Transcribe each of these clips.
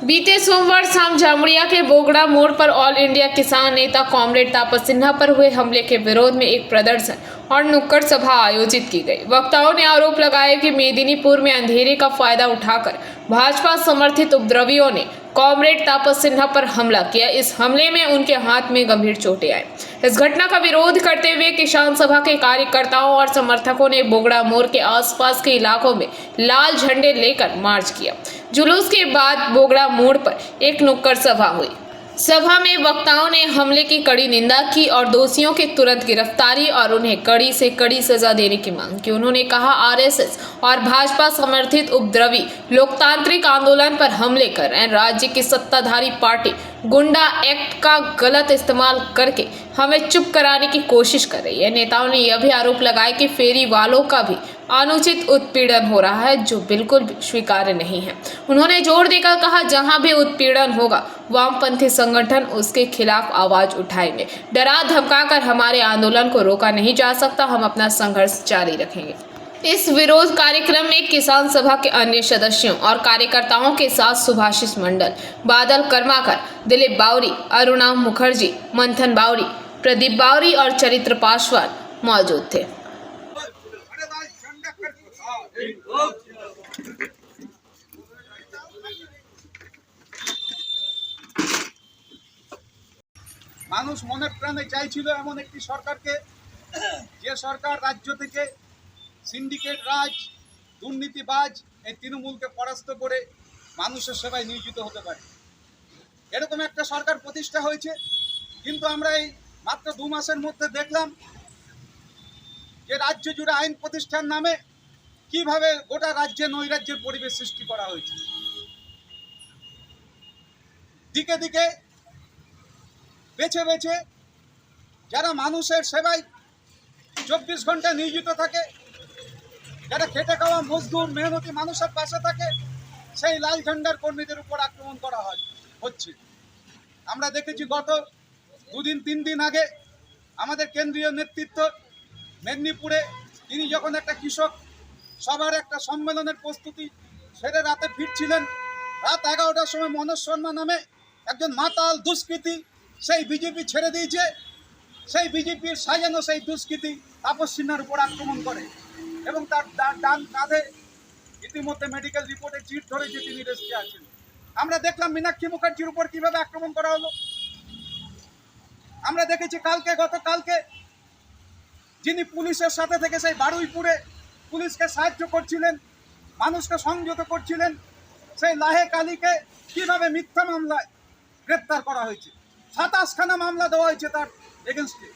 बीते सोमवार शाम जामुड़िया के बोगड़ा मोड़ पर ऑल इंडिया किसान नेता कॉमरेड तापस सिन्हा पर हुए हमले के विरोध में एक प्रदर्शन और नुक्कड़ सभा आयोजित की गई। वक्ताओं ने आरोप लगाया कि मेदिनीपुर में अंधेरे का फायदा उठाकर भाजपा समर्थित उपद्रवियों ने कॉमरेड तापस सिन्हा पर हमला किया। इस हमले में उनके हाथ में गंभीर चोटें आई। इस घटना का विरोध करते हुए किसान सभा के कार्यकर्ताओं और समर्थकों ने बोगड़ा मोड़ के आसपास के इलाकों में लाल झंडे लेकर मार्च किया। जुलूस के बाद बोगड़ा मोड़ पर एक नुक्कड़ सभा हुई। सभा में वक्ताओं ने हमले की कड़ी निंदा की और दोषियों की तुरंत गिरफ्तारी और उन्हें कड़ी से कड़ी सजा देने की मांग की। उन्होंने कहा, आरएसएस और भाजपा समर्थित उपद्रवी लोकतांत्रिक आंदोलन पर हमले कर रहे हैं। राज्य की सत्ताधारी पार्टी गुंडा एक्ट का गलत इस्तेमाल करके हमें चुप कराने की कोशिश कर रही है। नेताओं ने यह भी आरोप लगाया कि फेरी वालों का भी अनुचित उत्पीड़न हो रहा है, जो बिल्कुल भी स्वीकार्य नहीं है। उन्होंने जोर देकर कहा, जहां भी उत्पीड़न होगा वामपंथी संगठन उसके खिलाफ आवाज उठाएंगे। डरा धमकाकर हमारे आंदोलन को रोका नहीं जा सकता। हम अपना संघर्ष जारी रखेंगे। इस विरोध कार्यक्रम में किसान सभा के अन्य सदस्यों और कार्यकर्ताओं के साथ सुभाषिष मंडल, बादल कर्माकर, दिलीप बावरी, अरुणा मुखर्जी, मंथन बावरी, प्रदीप बावरी और चरित्र पासवान मौजूद थे। মানুষ মনে প্রাণে চাইছিল এমন একটি সরকারকে, যে সরকার রাজ্য থেকে সিন্ডিকেট রাজ, দুর্নীতিবাজ এই তৃণমূলকে পরাস্ত করে মানুষের সেবায় নিয়োজিত হতে পারে। এরকম একটা সরকার প্রতিষ্ঠা হয়েছে, কিন্তু আমরা এই মাত্র 2 মাসের মধ্যে দেখলাম যে রাজ্য জুড়ে আইন প্রতিষ্ঠার নামে কিভাবে গোটা রাজ্যে নৈরাজ্যের পরিবেশ সৃষ্টি করা হয়েছে। দিকে দিকে বেছে বেছে যারা মানুষের সেবায় 24 ঘন্টা নিয়োজিত থাকে, যারা খেটে খাওয়া মজদুর মেহনতি মানুষের পাশে থাকে, সেই লাল ঝান্ডার কর্মীদের উপর আক্রমণ করা হচ্ছে। আমরা দেখেছি গত 2-3 দিন আগে আমাদের কেন্দ্রীয় নেতৃত্ব মেদিনীপুরে তিনি যখন একটা কৃষক সভার একটা সম্মেলনের প্রস্তুতি সেরে রাতে ফিরছিলেন, রাত 11টার সময় মনোজ শর্মা নামে একজন মাতাল দুষ্কৃতী সেই বিজেপি ছেড়ে দিয়েছে, সেই বিজেপির সাজানো সেই দুষ্কৃতী তাপস সিনহার উপর আক্রমণ করে এবং তার ডান কাঁধে ইতিমধ্যে মেডিকেল রিপোর্টে চিট ধরেছে, তিনি রেস্টে আছেন। আমরা দেখলাম মীনাক্ষী মুখার্জির উপর কিভাবে আক্রমণ করা হলো। আমরা দেখেছি গতকালকে যিনি পুলিশের সাথে থেকে সেই বারুইপুরে পুলিশকে সাহায্য করছিলেন, মানুষকে সংযত করছিলেন, সেই লাহেক আলীকে কিভাবে মিথ্যা মামলায় গ্রেপ্তার করা হয়েছে। 27খানা মামলা দেওয়া হয়েছে তার এগেনস্টে।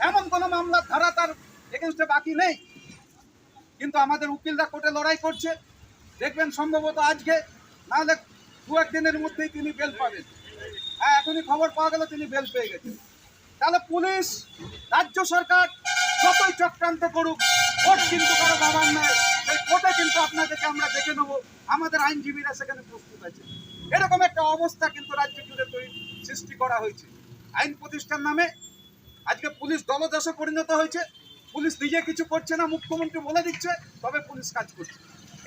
এমন কোনো মামলার ধারা তার এগেনস্টে বাকি নেই, কিন্তু আমাদের উকিলরা কোর্টে লড়াই করছে। দেখবেন সম্ভবত আজকে, নাহলে 2-1 দিনের মধ্যেই তিনি বেল পাবেন। হ্যাঁ, এখনই খবর পাওয়া গেল তিনি বেল পেয়ে গেছেন। তাহলে পুলিশ, রাজ্য সরকার যতই চক্রান্ত করুক, কোর্ট কিন্তু কারো বাবার নয়। সেই কোর্টে কিন্তু আপনাদেরকে আমরা দেখে নেবো, আমাদের আইনজীবীরা সেখানে প্রস্তুত আছে। এরকম একটা অবস্থা কিন্তু রাজ্য জুড়ে সৃষ্টি করা হয়েছে। আইন প্রতিষ্ঠার নামে আজকে পুলিশ দলদাসে পরিণত হয়েছে। পুলিশ নিজে কিছু করছে না, মুখ্যমন্ত্রী বলে দিচ্ছে, তবে পুলিশ কাজ করছে।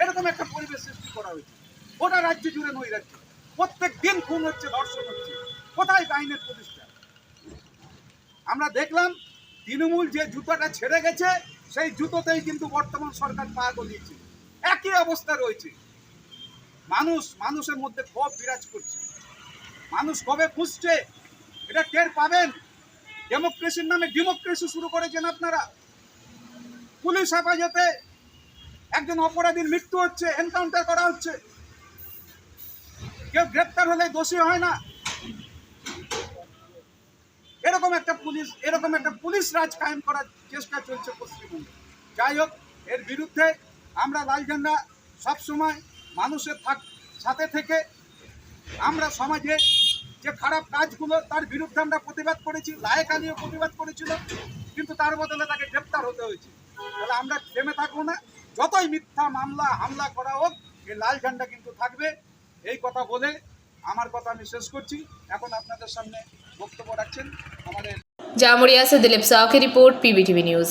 এরকম একটা পরিবেশ সৃষ্টি করা হয়েছে। গোটা রাজ্য জুড়ে নৈরাজ্য, প্রত্যেক দিন খুন হচ্ছে, ধর্ষণ হচ্ছে। কোথায় আইনের প্রতিষ্ঠা? আমরা দেখলাম তৃণমূল যে জুতোটা ছেড়ে গেছে, সেই জুতোতেই কিন্তু বর্তমান সরকার পা গলিয়েছে। একই অবস্থা রয়েছে। মানুষের মধ্যে ক্ষোভ বিরাজ করছে। মানুষ কবে খুঁজছে এটা টের পাবেন। ডেমোক্রেসির নামে ডেমোক্রেসি শুরু করেছেন আপনারা। পুলিশ হেফাজতে একজন অপরাধীর মৃত্যু হচ্ছে, এনকাউন্টার করা হচ্ছে, কেউ গ্রেপ্তার হলে দোষী হয় না। এরকম একটা পুলিশ রাজ কায়েম করার চেষ্টা চলছে পশ্চিমবঙ্গে। যাই হোক, এর বিরুদ্ধে আমরা লাল ঝান্ডা সবসময় মানুষের সাথে থেকে আমরা সমাজে যে খারাপ কাজগুলো তার বিরুদ্ধে আমরা প্রতিবাদ করেছি। লাহেক আলীও প্রতিবাদ করেছিল, কিন্তু তার বদলে তাকে গ্রেপ্তার হতে হয়েছে। তাহলে আমরা থেমে থাকবো না। যতই মিথ্যা মামলা হামলা করা হোক, এই লাল ঝান্ডা কিন্তু থাকবে। এই কথা বলে আমার কথা আমি শেষ করছি। এখন আপনাদের সামনে বক্তব্য রাখছেন আমাদের जामुड़िया से दिलीप साव की रिपोर्ट, पीबीटीवी न्यूज।